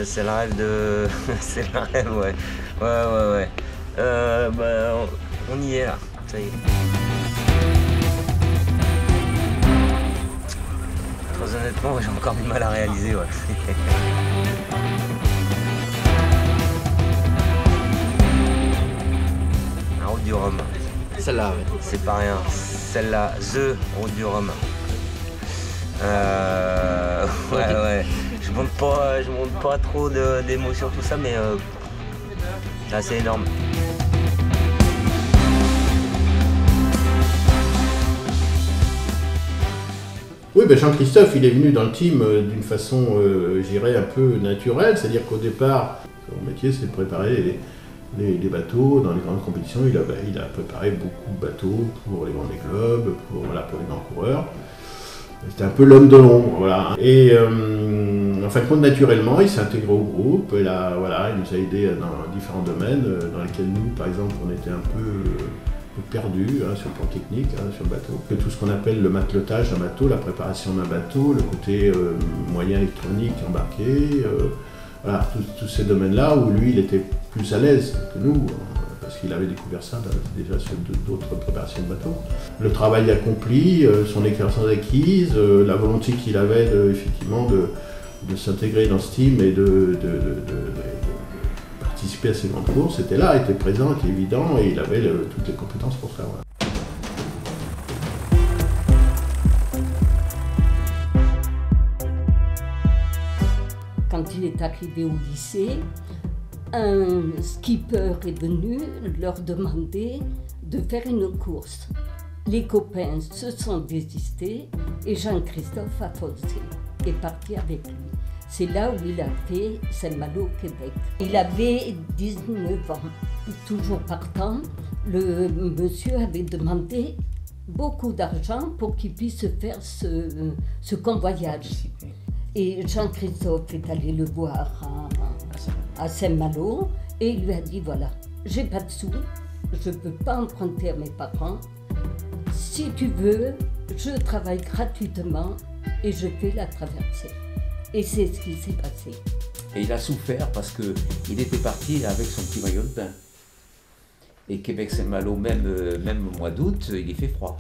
C'est le rêve de... c'est le rêve, ouais. Ouais. On y est là, ça y est. Très honnêtement, j'ai encore du mal à réaliser, ouais. La route du Rhum. Celle-là, ouais. C'est pas rien. Celle-là, The route du Rhum. Ouais. Je montre pas trop d'émotions, tout ça, mais là, c'est énorme. Oui, ben Jean-Christophe, il est venu dans le team d'une façon, je dirais, un peu naturelle. C'est-à-dire qu'au départ, son métier, c'est de préparer les bateaux dans les grandes compétitions. Il a préparé beaucoup de bateaux pour les Vendée Globe, pour les grands coureurs. C'était un peu l'homme de l'ombre, voilà. Et en fin de compte, naturellement, il s'est intégré au groupe. Et il nous a aidés dans différents domaines dans lesquels nous, par exemple, on était un peu perdus sur le plan technique, sur le bateau. Tout ce qu'on appelle le matelotage d'un bateau, la préparation d'un bateau, le côté moyen électronique embarqué, voilà, tous ces domaines-là où lui, il était plus à l'aise que nous. Parce qu'il avait découvert ça déjà sur d'autres préparations de bateaux. Le travail accompli, son expérience acquise, la volonté qu'il avait effectivement de s'intégrer dans ce team et de participer à ces grandes courses, était là, était présent, était évident et il avait toutes les compétences pour ça. Voilà. Quand il est arrivé au lycée, un skipper est venu leur demander de faire une course. Les copains se sont désistés et Jean-Christophe a foncé, est parti avec lui. C'est là où il a fait Saint-Malo, Québec. Il avait 19 ans. Toujours partant, le monsieur avait demandé beaucoup d'argent pour qu'il puisse faire ce convoyage. Et Jean-Christophe est allé le voir à Saint-Malo et il lui a dit voilà, j'ai pas de sous, je ne peux pas emprunter à mes parents. Si tu veux, je travaille gratuitement et je fais la traversée. Et c'est ce qui s'est passé. Et il a souffert parce qu'il était parti avec son petit maillot de bain. Et Québec-Saint-Malo, même au mois d'août, il y fait froid.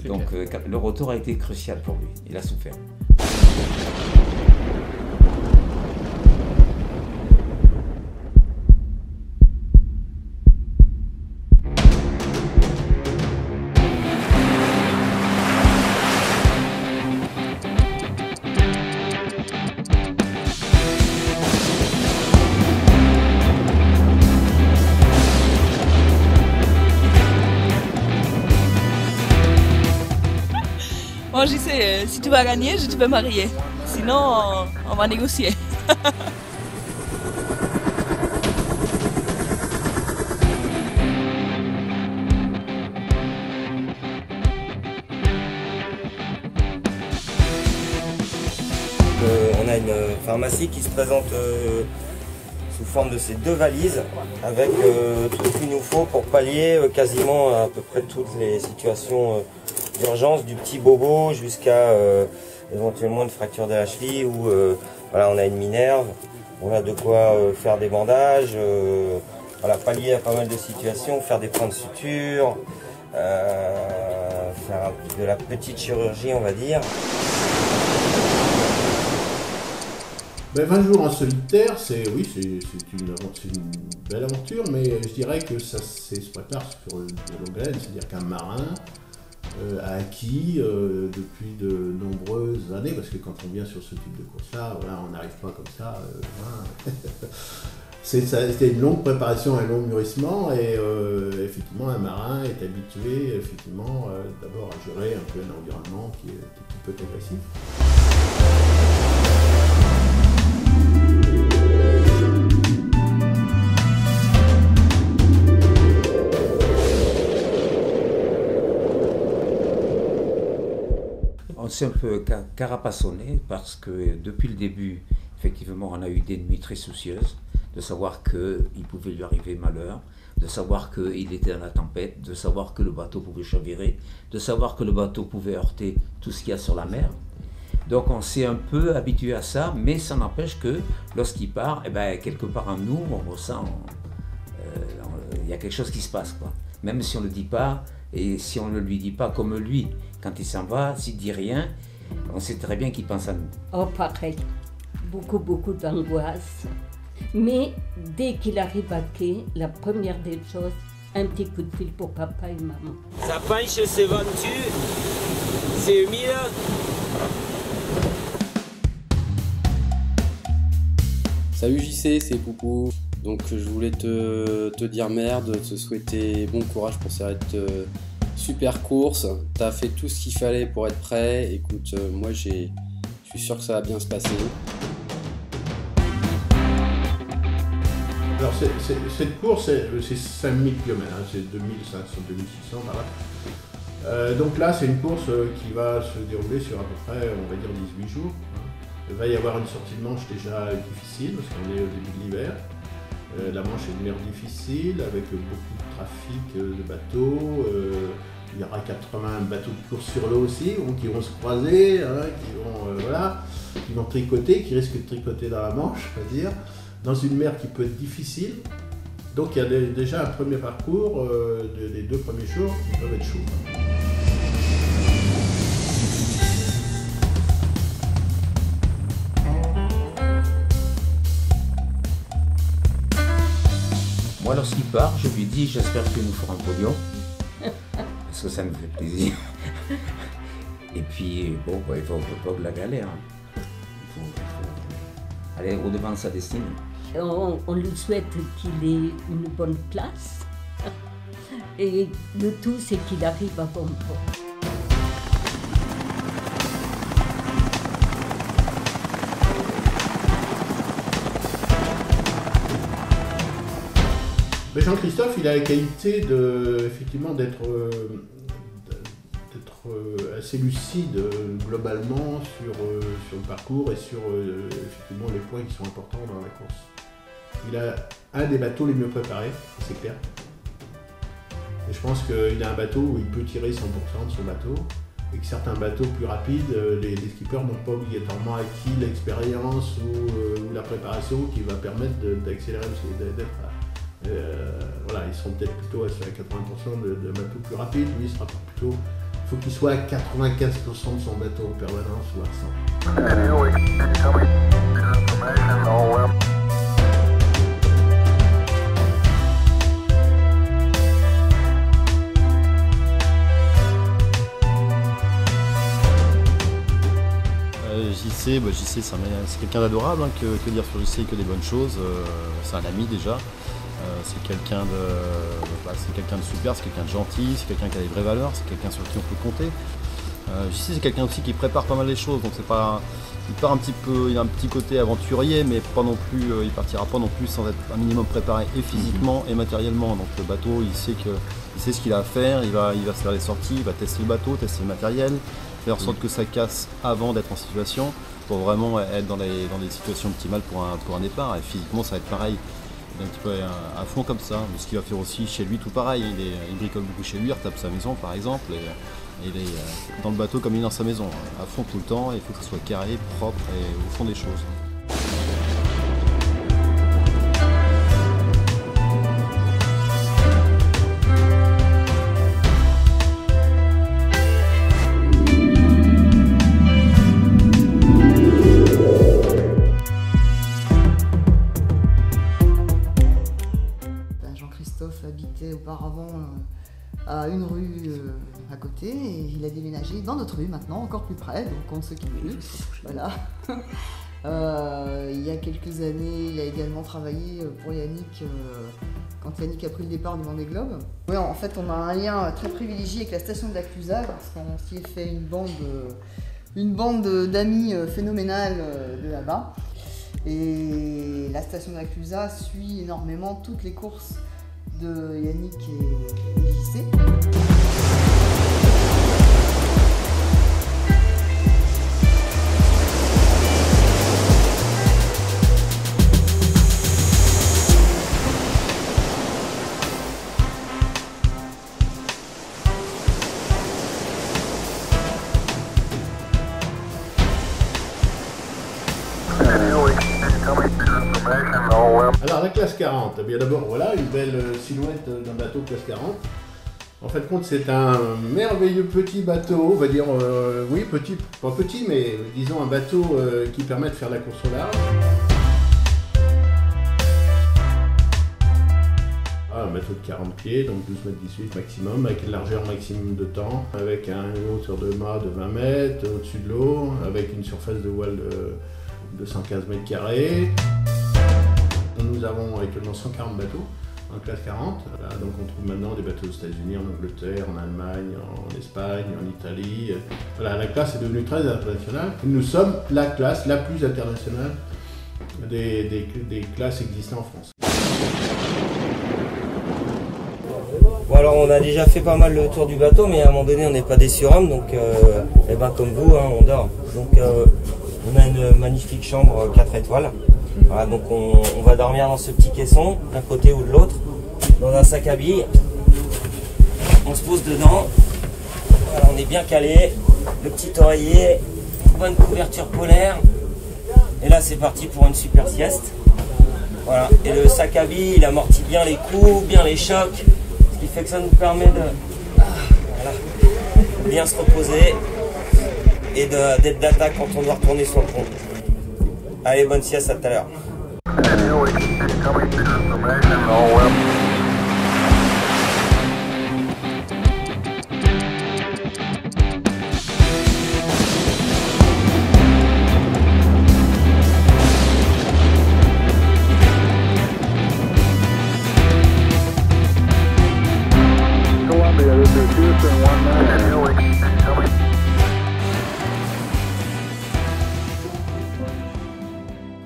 Donc le retour a été crucial pour lui. Il a souffert. Moi je sais, si tu vas gagner, je te vais marier. Sinon, on va négocier. On a une pharmacie qui se présente sous forme de ces deux valises avec tout ce qu'il nous faut pour pallier quasiment à peu près toutes les situations d'urgence, du petit bobo jusqu'à éventuellement une fracture de la cheville ou voilà, on a une minerve, on a de quoi faire des bandages, voilà, pallier à pas mal de situations, faire des points de suture, faire de la petite chirurgie on va dire. 20 jours en solitaire, c'est une belle aventure, mais je dirais que ça se prépare sur de longue haleine, c'est-à-dire qu'un marin a acquis depuis de nombreuses années, parce que quand on vient sur ce type de course-là, voilà, on n'arrive pas comme ça. C'était une longue préparation, un long mûrissement, et effectivement un marin est habitué effectivement d'abord à gérer un peu un environnement qui est un peu agressif. On s'est un peu carapassonné parce que depuis le début, effectivement, on a eu des nuits très soucieuses de savoir qu'il pouvait lui arriver malheur, de savoir qu'il était dans la tempête, de savoir que le bateau pouvait chavirer, de savoir que le bateau pouvait heurter tout ce qu'il y a sur la mer. Donc on s'est un peu habitué à ça, mais ça n'empêche que lorsqu'il part, eh ben, quelque part en nous, on ressent, il y a quelque chose qui se passe, quoi. Même si on ne le dit pas, et si on ne lui dit pas comme lui, quand il s'en va, s'il ne dit rien, on sait très bien qu'il pense à nous. Oh, pareil. Beaucoup d'angoisse. Mais dès qu'il arrive à quai, la première des choses, un petit coup de fil pour papa et maman. Ça penche, c'est ventu, c'est humide. Salut JC, c'est Poupou. Donc je voulais te dire merde, te souhaiter bon courage pour cette super course. T'as fait tout ce qu'il fallait pour être prêt. Écoute, moi je suis sûr que ça va bien se passer. Alors cette course, c'est 5000 km, hein, c'est 2500, 2600 par là. Donc là, c'est une course qui va se dérouler sur à peu près, on va dire, 18 jours. Il va y avoir une sortie de Manche déjà difficile, parce qu'on est au début de l'hiver. La Manche est une mer difficile, avec beaucoup de trafic de bateaux. Il y aura 80 bateaux de course sur l'eau aussi, qui vont se croiser, hein, qui vont tricoter, qui risquent de tricoter dans la Manche, on va dire, dans une mer qui peut être difficile. Donc il y a déjà un premier parcours des 2 premiers jours qui peuvent être chauds. Moi, lorsqu'il part, je lui dis, j'espère que nous ferons un podium, parce que ça me fait plaisir. Et puis, bon, il faut pas de la galère. Il faut aller au-devant de sa destinée. On lui souhaite qu'il ait une bonne place. Et le tout, c'est qu'il arrive à bon port. Jean-Christophe, il a la qualité effectivement d'être assez lucide globalement sur le parcours et sur effectivement les points qui sont importants dans la course. Il a un des bateaux les mieux préparés, c'est clair. Et je pense qu'il a un bateau où il peut tirer 100% de son bateau et que certains bateaux plus rapides, les skippers n'ont pas obligatoirement acquis l'expérience ou la préparation qui va permettre d'accélérer, d'être voilà, ils seront peut-être plutôt à 80% de bateaux plus rapides, lui il sera plutôt. Il faut qu'il soit à 95% de son bateau en permanence ou à 100. JC c'est quelqu'un d'adorable, hein, que dire sur JC que des bonnes choses. C'est un ami déjà. C'est quelqu'un de super, c'est quelqu'un de gentil, c'est quelqu'un qui a des vraies valeurs, c'est quelqu'un sur qui on peut compter. JC c'est quelqu'un aussi qui prépare pas mal les choses, donc c'est pas, il part un petit peu, il a un petit côté aventurier, mais pas non plus, il partira pas non plus sans être un minimum préparé et physiquement et matériellement. Donc le bateau, il sait ce qu'il a à faire, il va se faire les sorties, il va tester le bateau, tester le matériel, faire en sorte que ça casse avant d'être en situation, pour vraiment être dans des situations optimales pour un départ. Et physiquement ça va être pareil. Il est un petit peu à fond comme ça, mais ce qu'il va faire aussi chez lui tout pareil, il bricole beaucoup chez lui, il retape sa maison par exemple, et il est dans le bateau comme il est dans sa maison, à fond tout le temps, il faut que ce soit carré, propre et au fond des choses. Habitait auparavant à une rue à côté et il a déménagé dans notre rue maintenant, encore plus près, donc on ne s'occupe plus. Voilà. Il y a quelques années, il a également travaillé pour Yannick quand Yannick a pris le départ du Vendée Globe. Oui, en fait, on a un lien très privilégié avec la station de la Clusaz parce qu'on s'y est fait une bande d'amis phénoménales de là-bas. Et la station de la Clusaz suit énormément toutes les courses de Yannick et JC. Alors la classe 40, eh bien d'abord voilà une belle silhouette d'un bateau classe 40. En fait compte c'est un merveilleux petit bateau, on va dire, oui petit, pas petit mais disons un bateau qui permet de faire la course au large. Un bateau de 40 pieds, donc 12 mètres 18 maximum, avec une largeur maximum de temps, avec une hauteur de mât de 20 mètres au-dessus de l'eau, avec une surface de voile de 115 mètres carrés. Nous avons actuellement 140 bateaux en classe 40. Voilà, donc on trouve maintenant des bateaux aux États-Unis, en Angleterre, en Allemagne, en Espagne, en Italie. Voilà, la classe est devenue très internationale. Nous sommes la classe la plus internationale des classes existantes en France. Bon alors on a déjà fait pas mal le tour du bateau, mais à un moment donné on n'est pas des surhommes, donc eh ben, comme vous, hein, on dort. Donc on a une magnifique chambre 4 étoiles. Voilà, donc on va dormir dans ce petit caisson, d'un côté ou de l'autre, dans un sac à billes. On se pose dedans, voilà, on est bien calé, le petit oreiller, bonne couverture polaire. Et là c'est parti pour une super sieste. Voilà, et le sac à billes il amortit bien les coups, bien les chocs. Ce qui fait que ça nous permet de voilà, bien se reposer et d'être d'attaque quand on doit retourner sur le pont. Allez, bonne sieste, à tout à l'heure.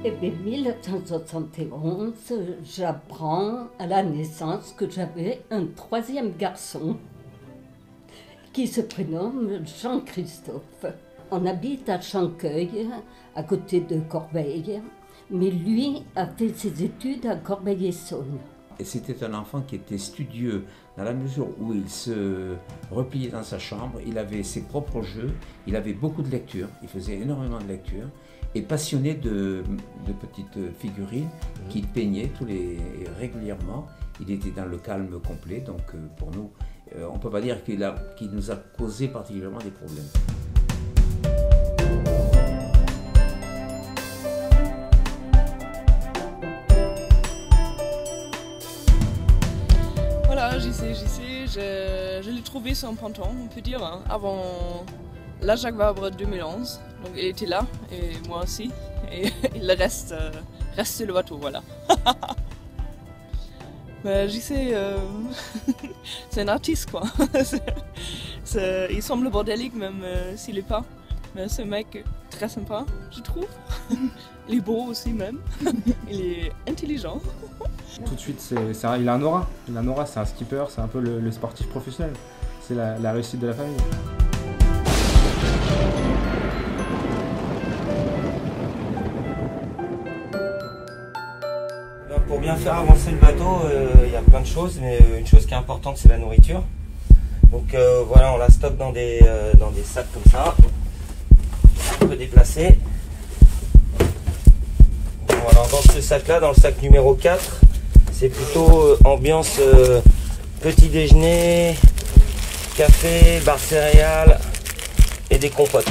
Et bien, 1971, j'apprends à la naissance que j'avais un troisième garçon qui se prénomme Jean-Christophe. On habite à Chanqueuil, à côté de Corbeil, mais lui a fait ses études à Corbeil-Essonnes. Et c'était un enfant qui était studieux dans la mesure où il se repliait dans sa chambre, il avait ses propres jeux, il avait beaucoup de lectures, il faisait énormément de lectures, et passionné de petites figurines qu'il peignait régulièrement. Il était dans le calme complet, donc pour nous, on ne peut pas dire qu'il nous a causé particulièrement des problèmes. Voilà, j'y sais, je l'ai trouvé son printemps, on peut dire, hein, avant la Jacques Vabre 2011. Donc il était là, et moi aussi, et le reste sur le bateau, voilà. J'y sais, c'est un artiste quoi. Il semble bordélique même s'il n'est pas. Mais c'est un mec très sympa, je trouve. Il est beau aussi même. Il est intelligent. Tout de suite, il a un aura. Il a un aura, c'est un skipper, c'est un peu le sportif professionnel. C'est la réussite de la famille. Pour bien faire avancer le bateau, il y a plein de choses, mais une chose qui est importante, c'est la nourriture. Donc voilà, on la stocke dans des sacs comme ça. On peut déplacer. Voilà, dans ce sac-là, dans le sac numéro 4, c'est plutôt ambiance petit déjeuner, café, barre céréales et des compotes.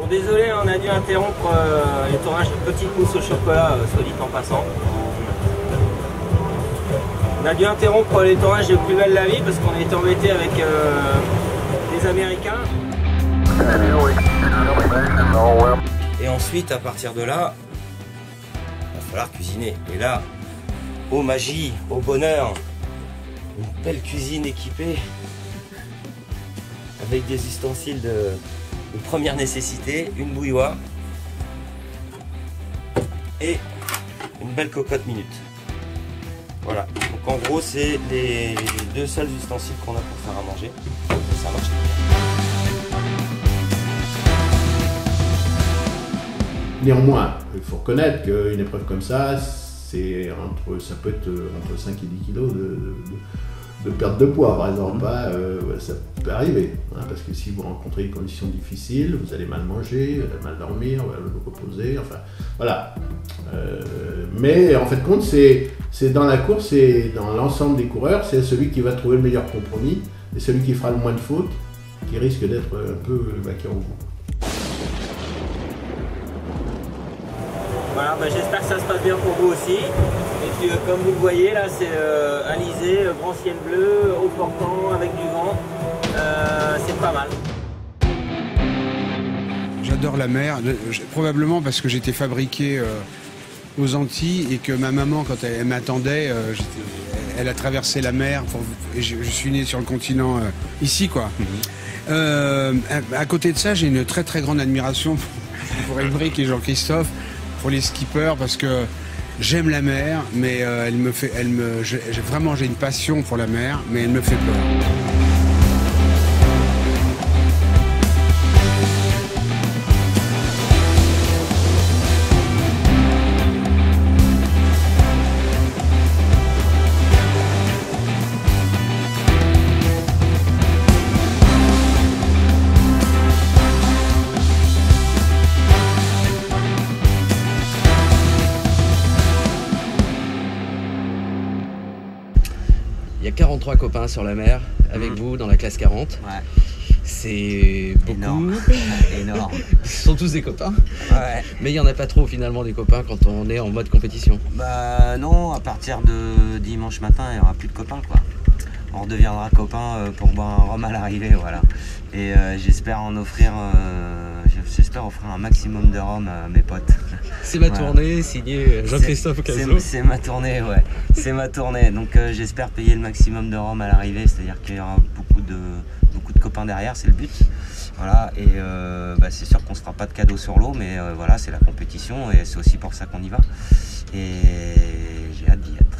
Désolé, on a dû interrompre les tournages de petites mousses au chocolat, soit dit en passant. On a dû interrompre les tournages de Plus belle la vie parce qu'on a été embêtés avec des Américains. Et ensuite, à partir de là, il va falloir cuisiner. Et là, ô magie, ô bonheur, une belle cuisine équipée avec des ustensiles de première nécessité, une bouilloire et une belle cocotte minute. Voilà, donc en gros c'est les deux seuls ustensiles qu'on a pour faire à manger. Et ça marche bien. Néanmoins, il faut reconnaître qu'une épreuve comme ça, ça peut être entre 5 et 10 kg de perte de poids, par exemple. Ça peut arriver, hein, parce que si vous rencontrez des conditions difficiles, vous allez mal manger, mal dormir, vous reposer, enfin voilà. Mais en fait compte, c'est dans la course et dans l'ensemble des coureurs, c'est celui qui va trouver le meilleur compromis et celui qui fera le moins de fautes qui risque d'être un peu vainqueur au bout. Voilà, j'espère que ça se passe bien pour vous aussi. Et puis comme vous le voyez là, c'est alizé, grand ciel bleu, haut portant avec du vent. C'est pas mal. J'adore la mer, probablement parce que j'étais fabriqué aux Antilles et que ma maman, quand elle m'attendait, elle a traversé la mer et je suis né sur le continent ici, quoi. À côté de ça, j'ai une très très grande admiration pour Émeric et Jean-Christophe, pour les skippers, parce que j'aime la mer, mais j'ai une passion pour la mer, mais elle me fait peur. Il y a 43 copains sur la mer avec vous dans la classe 40. Ouais. C'est beaucoup. Énorme. Énorme. Ce sont tous des copains. Ouais. Mais il n'y en a pas trop finalement des copains quand on est en mode compétition. Bah non, à partir de dimanche matin, il n'y aura plus de copains quoi. On redeviendra copains pour boire un rhum à l'arrivée, voilà. Et j'espère offrir un maximum de rhum à mes potes. C'est ma tournée, signé Jean-Christophe Cazot. C'est ma tournée, ouais. C'est ma tournée. Donc j'espère payer le maximum de rhum à l'arrivée, c'est-à-dire qu'il y aura beaucoup de copains derrière, c'est le but. Voilà, et c'est sûr qu'on ne se fera pas de cadeaux sur l'eau, mais voilà, c'est la compétition et c'est aussi pour ça qu'on y va. Et j'ai hâte d'y être.